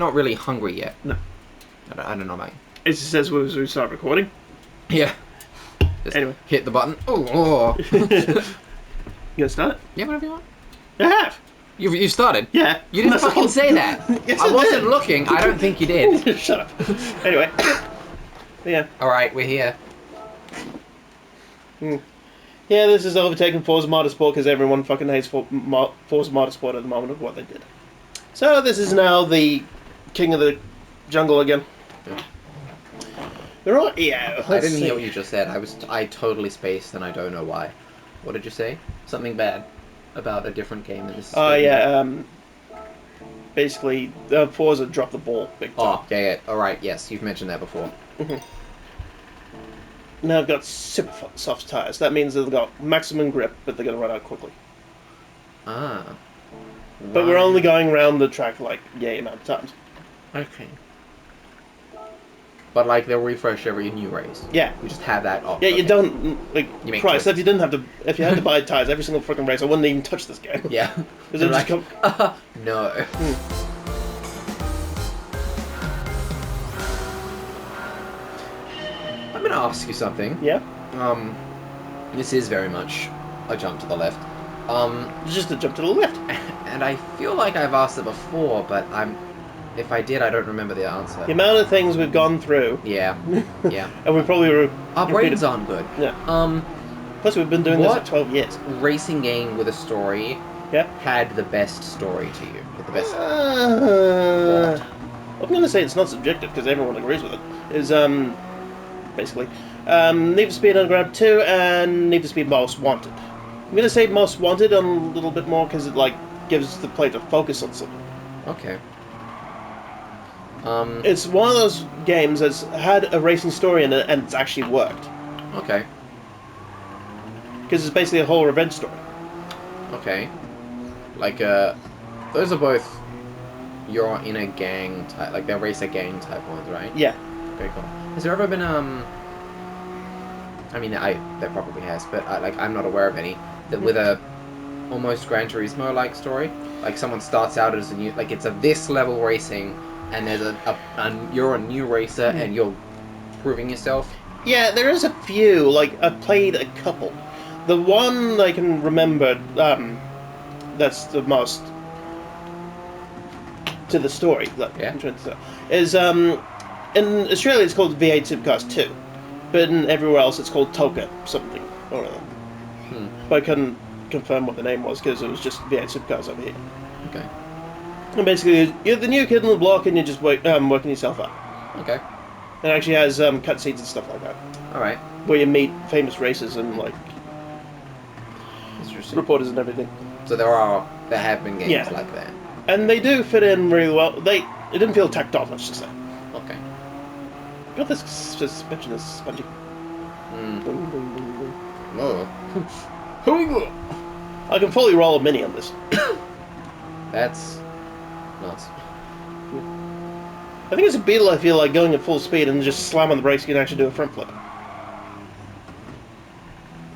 not really hungry yet. No. I don't know, mate. It just says we start recording. Yeah. Just Anyway. hit the button. Oh. You gonna start? Yeah, whatever you want. I have. You started? Yeah. You didn't fucking say that. Yes, I wasn't did. looking. I don't think you did. Shut up. Anyway. Yeah. Alright, we're here. Yeah, this is overtaking Forza Motorsport because everyone fucking hates Forza Motorsport at the moment of what they did. So this is now the king of the jungle again. Yeah. Right, yeah. I didn't hear what you just said. I totally spaced and I don't know why. What did you say? Something bad about a different game that this is. Oh, yeah, basically, Forza dropped the ball big time. Oh, yeah. Alright, yes, you've mentioned that before. Now they've got super soft tires. That means they've got maximum grip, but they're going to run out quickly. Ah. But we're only going around the track like yay amount of times. Okay. But like they'll refresh every new race. Yeah. We just have that off. Yeah, okay. you don't like You make Christ. choices. If you had to buy tires every single freaking race, I wouldn't even touch this game. Yeah. Because it like, just come. no. I'm gonna ask you something. Yeah. This is very much a jump to the left. Just a jump to the left. And I feel like I've asked it before, but if I did, I don't remember the answer. The amount of things we've gone through. Yeah. Yeah. And we probably Our brains aren't good. Yeah. Plus, we've been doing this for 12 years. Racing game with a story had the best story to you? The best. I'm going to say it's not subjective because everyone agrees with it. Is basically Need for Speed Underground 2 and Need for Speed Most Wanted. I'm going to say Most Wanted a little bit more because it like gives the player to focus on something. Okay. It's one of those games that's had a racing story in it and it's actually worked. Okay. Because it's basically a whole revenge story. Okay. Like, those are both you're in a gang type, like they're racer gang type ones, right? Yeah. Okay, cool. Has there ever been, I mean, there probably has, but I'm not aware of any, that with a almost Gran Turismo-like story? Like someone starts out as a new, like it's a this level racing, and there's you're a new racer and you're proving yourself? Yeah, there is a few, like, I've played a couple. The one I can remember, that's the most to the story, like, Yeah. is, in Australia it's called V8 Supercars 2, but in everywhere else it's called Toka something, or other. But I couldn't confirm what the name was, because it was just V8 Supercars over here. Okay. And basically, you're the new kid on the block and you're just working yourself up. Okay. It actually has cutscenes and stuff like that, Alright. where you meet famous racers and, like, Interesting. reporters and everything. So there have been games like that. And they do fit in really well. It didn't feel tacked on, let's just say. Okay. God, this suspension is spongy. Boom, boom, boom, boom. Oh. I can fully roll a mini on this. That's nuts. I think it's a Beetle, I feel like, going at full speed and just slam on the brakes, you can actually do a front flip.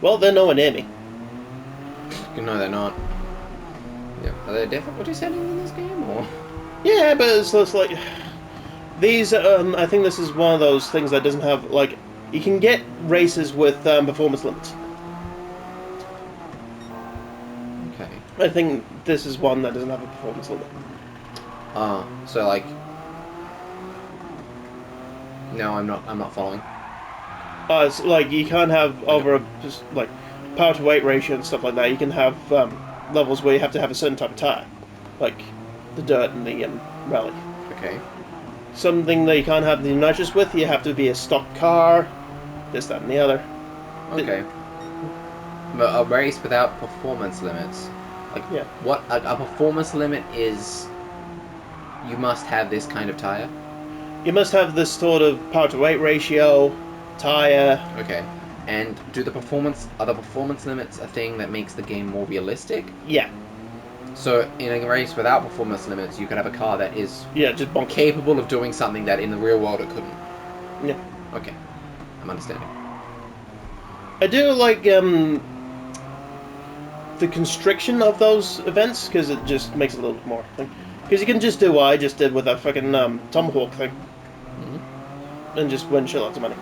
Well, they're nowhere near me. No, they're not. Yeah. Are there difficulty settings in this game, or? Yeah, but it's like... These, I think this is one of those things that doesn't have, like... You can get races with performance limits. Okay. I think this is one that doesn't have a performance limit. So like... No, I'm not following. It's like, you can't have over just like power to weight ratio and stuff like that. You can have levels where you have to have a certain type of tire, like the dirt and the rally. Okay. Something that you can't have the nitrous with, you have to be a stock car, this, that, and the other. Okay. But a race without performance limits, like what a performance limit is, you must have this kind of tire. You must have this sort of power to weight ratio, tire. Okay. And are the performance limits a thing that makes the game more realistic? Yeah. So in a race without performance limits, you could have a car that is just bonkers. capable of doing something that in the real world it couldn't. Yeah. Okay. I'm understanding. I do like the constriction of those events, because it just makes it a little bit more. Because Because you can just do what I just did with that fucking Tomahawk thing. And just win shitloads of money.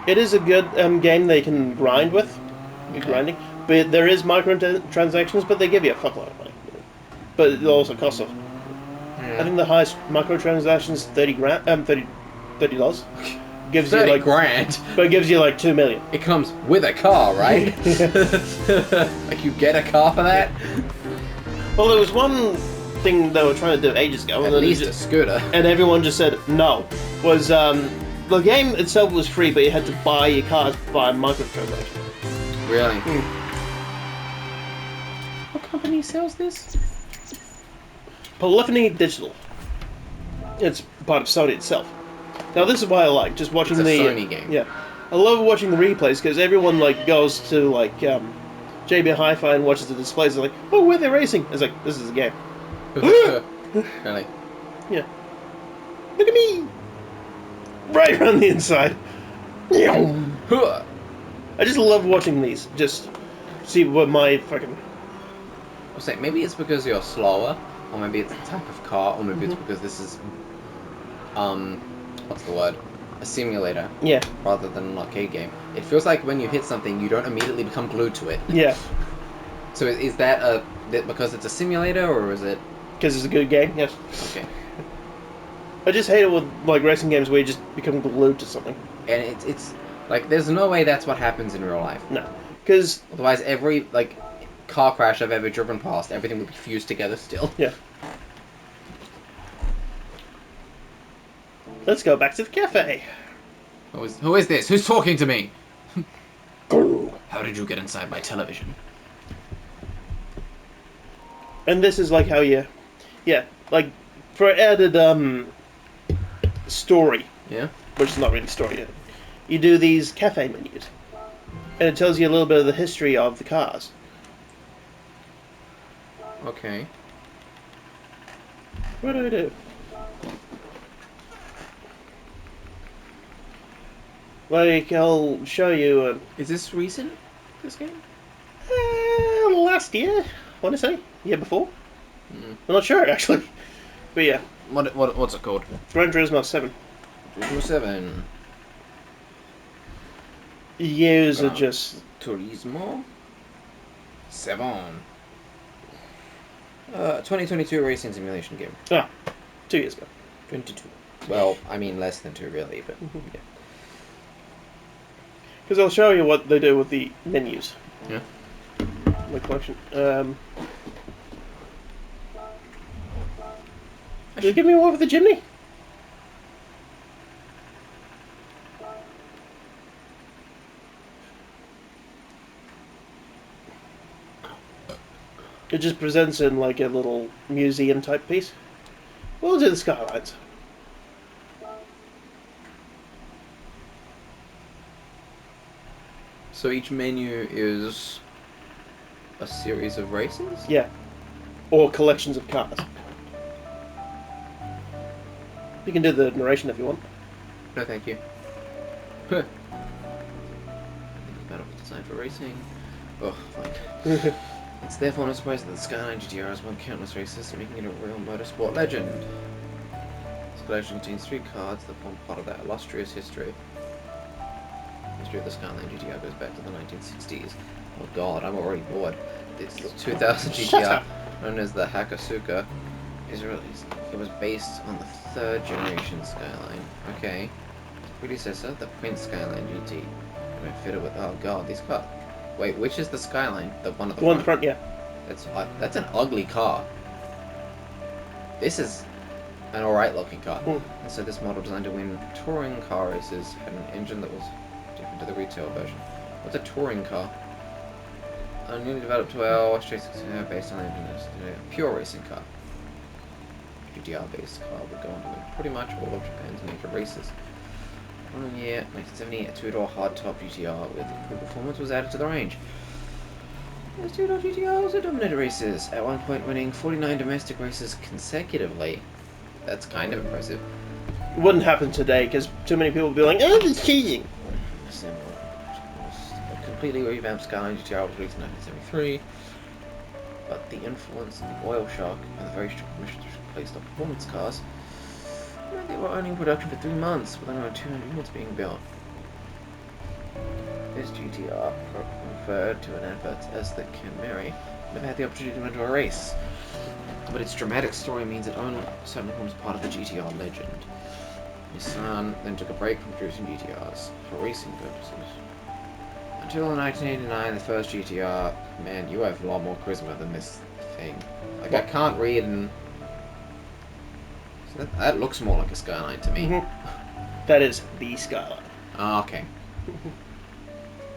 It is a good game they can grind with. Grinding. But there is microtransactions, but they give you a fuckload of money. But it also costs a... I think the highest microtransactions is $30. Gives you like grand. But it gives you like 2 million. It comes with a car, right? Like you get a car for that? Well, there was one thing they were trying to do ages ago. At least a scooter. And everyone just said no. Was the game itself was free, but you had to buy your cars by microtransaction. Really? What company sells this? Polyphony Digital. It's part of Sony itself. Now this is why I like just watching it's a the Sony game. Yeah, I love watching the replays because everyone like goes to like JB Hi-Fi and watches the displays. They're like, oh, where they're racing. It's like, this is a game. Really? Yeah. Look at me. Right around the inside. I just love watching these. Just see what my fucking... I was saying, maybe it's because you're slower, or maybe it's the type of car, or maybe it's because this is, what's the word? A simulator. Yeah. Rather than an arcade game. It feels like when you hit something, you don't immediately become glued to it. Yeah. So is that because it's a simulator, or is it... Because it's a good game, yes. Okay. I just hate it with like racing games where you just become glued to something. And it's like, there's no way that's what happens in real life. No. Because... Otherwise, every, like, car crash I've ever driven past, everything would be fused together still. Yeah. Let's go back to the cafe. Who is this? Who's talking to me? How did you get inside my television? And this is like how you... Yeah, like, for added, story. Yeah? Which is not really story yet. You do these cafe menus. And it tells you a little bit of the history of the cars. Okay. What do I do? Like, I'll show you... Is this recent, this game? Last year, I want to say. Year before. I'm not sure, actually. But yeah. What's it called? Gran Turismo 7. Turismo 7. Years are just... Turismo 7. 2022 racing simulation game. Ah, 2 years ago. 22. Well, I mean less than 2 really, but yeah. Because I'll show you what they do with the menus. Yeah. My collection. Did you give me one with the chimney? It just presents in like a little museum type piece. We'll do the skylines. So each menu is a series of races? Yeah. Or collections of cars. You can do the narration if you want. No, thank you. Battle designed for racing. Oh, fine. It's therefore no surprise that the Skyline GTR has won countless races, making it a real motorsport legend. This collection contains 3 cards that form part of that illustrious history. The history of the Skyline GTR goes back to the 1960s. Oh god, I'm already bored. It's 2000 GTR, known as the Hakasuka. It was based on the 3rd generation Skyline. Okay. Predecessor, the Prince Skyline GT. And it fitted with... Oh god, these cars... Wait, which is the Skyline? The one at the one front? in the front, yeah. That's an ugly car. This is an alright looking car. And so this model designed to win touring car races had an engine that was different to the retail version. What's a touring car? A newly developed 12 straight based on engine a pure racing car. GTR based car would go on to win pretty much all of Japan's major races. Following year, 1970, a 2-door hardtop GTR with improved performance was added to the range. This 2-door GTR also dominated races, at one point winning 49 domestic races consecutively. That's kind of impressive. It wouldn't happen today because too many people would be like, oh, it's cheating. A completely revamped Skyline GTR was released in 1973. but the influence of the oil shock and the very strict restrictions placed on performance cars meant they were only in production for 3 months, with only 200 units being built. This GTR, referred to in adverts as the Camry, never had the opportunity to enter a race, but its dramatic story means it only certainly forms part of the GTR legend. Nissan then took a break from producing GTRs for racing purposes. Until in 1989, the first GTR, man, you have a lot more charisma than this thing. Like, I can't read and... So that looks more like a Skyline to me. That is the Skyline. Ah, okay.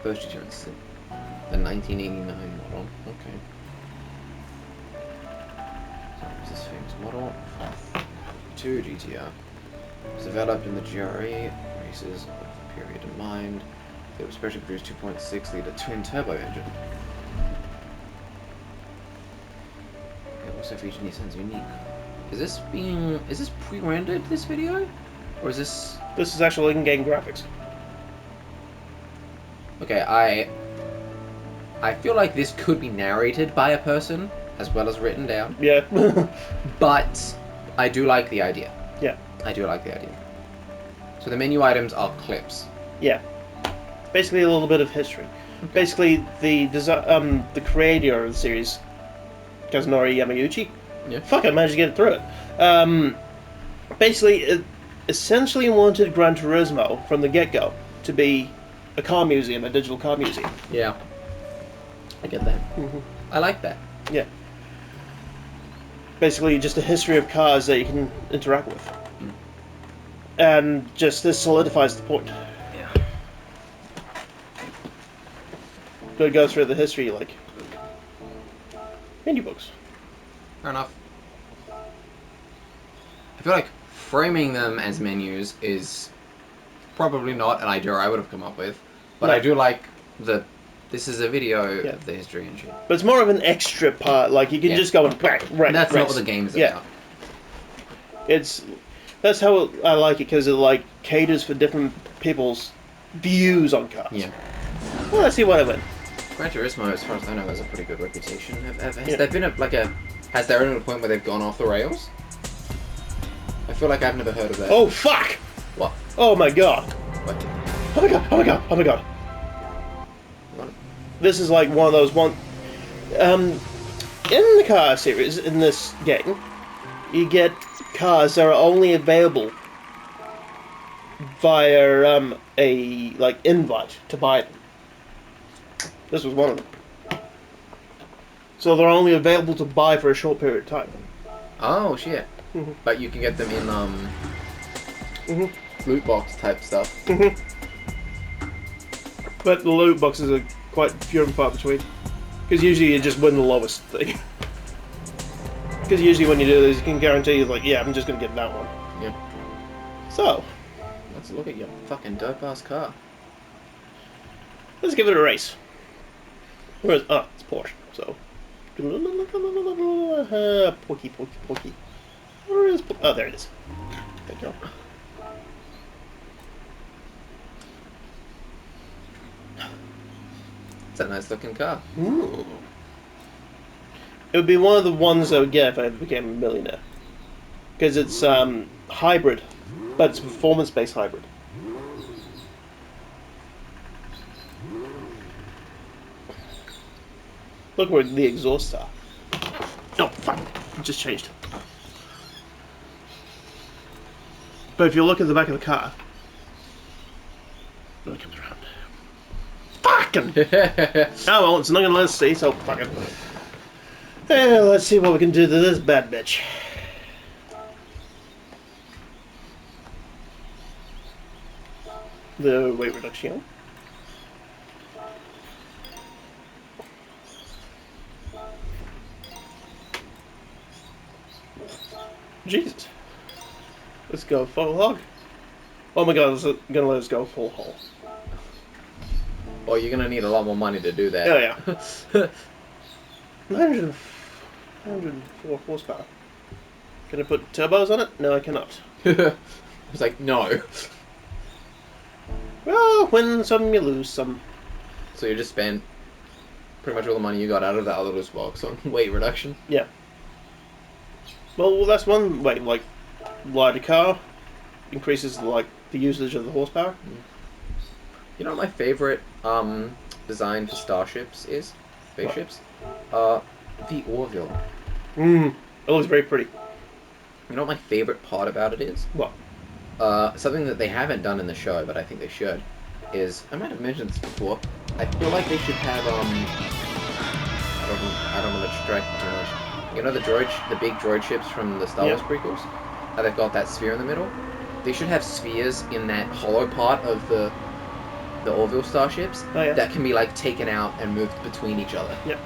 First GTR is the 1989 model. Okay. So, is this famous model? 2 GTR. It was developed in the GRE races of the period in mind. It was specially produced 2.6-litre twin-turbo engine. It also featured Nissan's unique. Is this pre-rendered, this video? Or is this... This is actually in-game graphics. Okay, I feel like this could be narrated by a person, as well as written down. Yeah. But I do like the idea. Yeah. I do like the idea. So the menu items are clips. Yeah. Basically a little bit of history. Okay. Basically, the creator of the series, Kazunori Yamauchi. Yeah. Fuck, I managed to get through it. Basically, it essentially wanted Gran Turismo from the get-go to be a car museum, a digital car museum. Yeah. I get that. I like that. Yeah. Basically, just a history of cars that you can interact with. And just this solidifies the point. Yeah. So it goes through the history like menu books. Fair enough. I feel like framing them as menus is probably not an idea I would have come up with, but No. I do like this is a video of the history and shit. But it's more of an extra part, like you can just go and right. That's not what the game is about. That's how I like it, because it like caters for different people's views on cars. Yeah. Well, let's see what I win. Gran Turismo, as far as I know, has a pretty good reputation. Has there been has there been a point where they've gone off the rails? I feel like I've never heard of that. Oh fuck! What? Oh my god! What? Oh my god! Oh my god! Oh my god! What? This is like one of those in the car series in this game, you get cars that are only available via a like invite to buy them. This was one of them. So they're only available to buy for a short period of time. Oh shit! But you can get them in loot box type stuff. But the loot boxes are quite few and far between, because usually you just win the lowest thing. Because usually when you do this, you can guarantee, like, yeah, I'm just going to get that one. Yeah. So, Let's look at your fucking dope-ass car. let's give it a race. Where is... Oh, it's Porsche, so... Porky. Where is... Oh, there it is. Thank you. It's a nice-looking car. Ooh. It would be one of the ones I would get if I ever became a millionaire. Because it's hybrid, but it's a performance-based hybrid. Look where the exhausts are. Oh, fuck. It just changed. But if you look at the back of the car... When it comes around... Fucking! Oh well, it's not going to let us see, so fuck it. Let's see what we can do to this bad bitch. The weight reduction. Jesus. Let's go full hog. Oh my god, it's gonna let us go full hull. Well, you're gonna need a lot more money to do that. Oh yeah. 904 horsepower. Can I put turbos on it? No, I cannot. I was like, no. Well, win some, you lose some. So you just spent pretty much all the money you got out of that other loose box on weight reduction. Yeah. Well, that's one way. Like, lighter car increases like the usage of the horsepower. You know what my favorite design for starships is? Spaceships? The Orville. It looks very pretty. You know what my favorite part about it is? What? Something that they haven't done in the show, but I think they should, is, I might have mentioned this before, I feel like they should have, I don't want to distract too much. You know the big droid ships from the Star Wars prequels? How they've got that sphere in the middle? They should have spheres in that hollow part of the Orville starships that can be, like, taken out and moved between each other. Yep.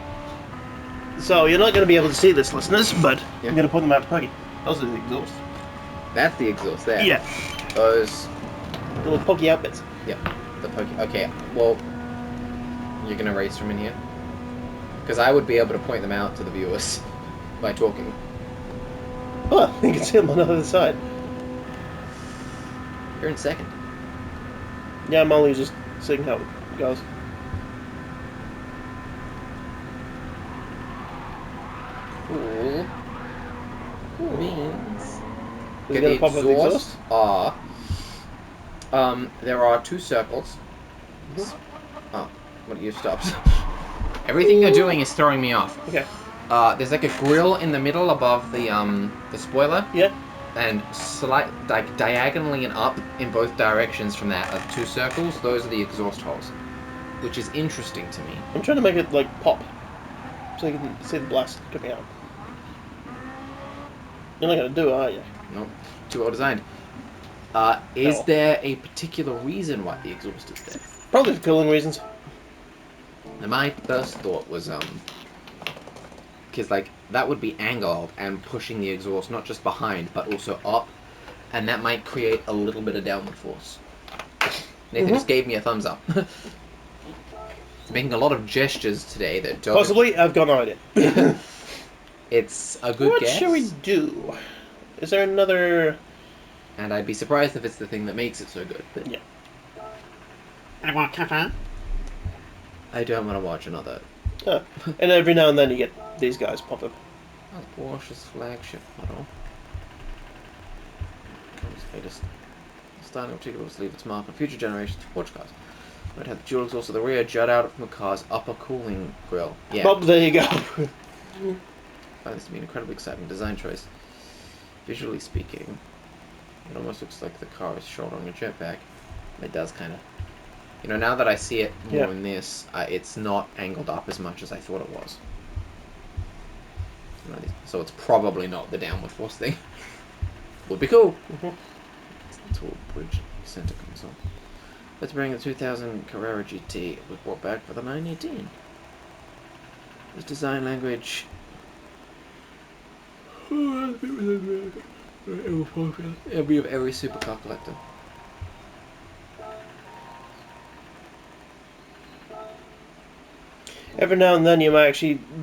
So, you're not going to be able to see this, listeners, but I'm going to put them out pokey. Those are the exhausts. That's the exhaust there. Yeah. Those little pokey outfits. Yep. The pokey. Okay, well, you're going to race from in here? Because I would be able to point them out to the viewers by talking. Oh, you can see them on the other side. You're in second. Yeah, I'm only just seeing how it goes. Cool. Cool beans. Is it going to pop up the exhaust? There are 2 circles. Oh, what are you stops? Everything you're doing is throwing me off. Okay. There's like a grill in the middle above the spoiler. Yeah. And diagonally and up in both directions from that are 2 circles. Those are the exhaust holes, which is interesting to me. I'm trying to make it like pop, so you can see the blast coming out. You're not going to do it, are you? Nope. Too well designed. Is there a particular reason why the exhaust is there? Probably for cooling reasons. And my first thought was, because, like, that would be angled and pushing the exhaust not just behind, but also up, and that might create a little bit of downward force. Nathan just gave me a thumbs up. He's making a lot of gestures today that don't... Possibly, I've got no idea. It's a good guess. What shall we do? Is there another... And I'd be surprised if it's the thing that makes it so good. But yeah. I want to I don't want to watch another. Oh. And every now and then you get these guys pop up. That's Porsche's flagship model. Latest styling particulars leave its mark on future generations of Porsche cars. Might have the dual exhaust at the rear jut out from the car's upper cooling grille. Yeah. Well, there you go. I find this to be an incredibly exciting design choice. Visually speaking, it almost looks like the car is shouldering a jetpack. It does kind of. You know, now that I see it more in this, it's not angled up as much as I thought it was. So it's probably not the downward force thing. Would be cool. Tool bridge center console. Let's bring the 2000 Carrera GT. It was brought back for the 918. This design language. Every of every supercar collector. Every now and then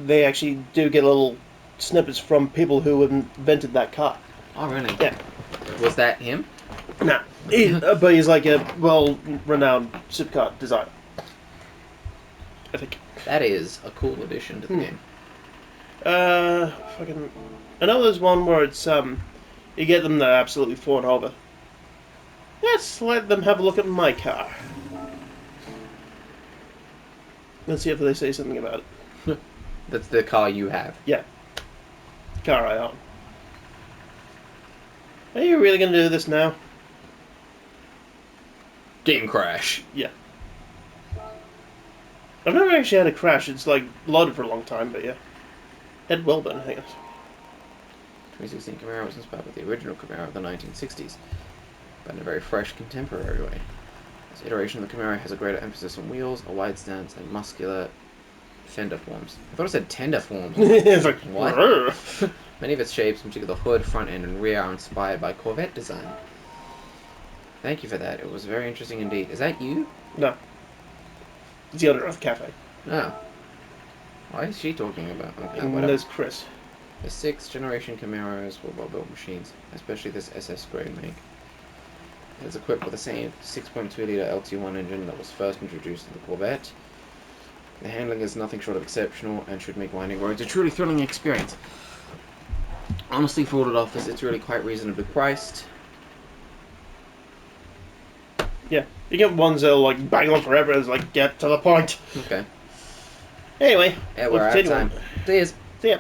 they actually do get little snippets from people who invented that car. Oh, really? Yeah. Was that him? Nah. But he's like a well-renowned supercar designer. I think. That is a cool addition to the game. Fucking... I know there's one where it's, you get them to absolutely fawn over. Let's let them have a look at my car. Let's see if they say something about it. That's the car you have. Yeah. Car I own. Are you really going to do this now? Game crash. Yeah. I've never actually had a crash. It's like loaded for a long time, but yeah. Had well done, I guess. 2016 Camaro was inspired by the original Camaro of the 1960s, but in a very fresh, contemporary way. This iteration of the Camaro has a greater emphasis on wheels, a wide stance, and muscular fender forms. I thought it said tender forms. It's like, what? Many of its shapes, in particular the hood, front end, and rear, are inspired by Corvette design. Thank you for that. It was very interesting indeed. Is that you? No. It's the owner of the cafe. No. Why is she talking about? Okay, And whatever. there's Chris. The 6th generation Camaros were well-built machines, especially this SS grade make. It is equipped with the same 6.2-litre LT1 engine that was first introduced in the Corvette. The handling is nothing short of exceptional and should make winding roads a truly thrilling experience. Honestly, for what it offers, it's really quite reasonably priced. Yeah, you get ones that'll like bang on forever. It's like get to the point. Okay. Anyway, Yeah, we'll we're out of continue time. on. Cheers. See ya.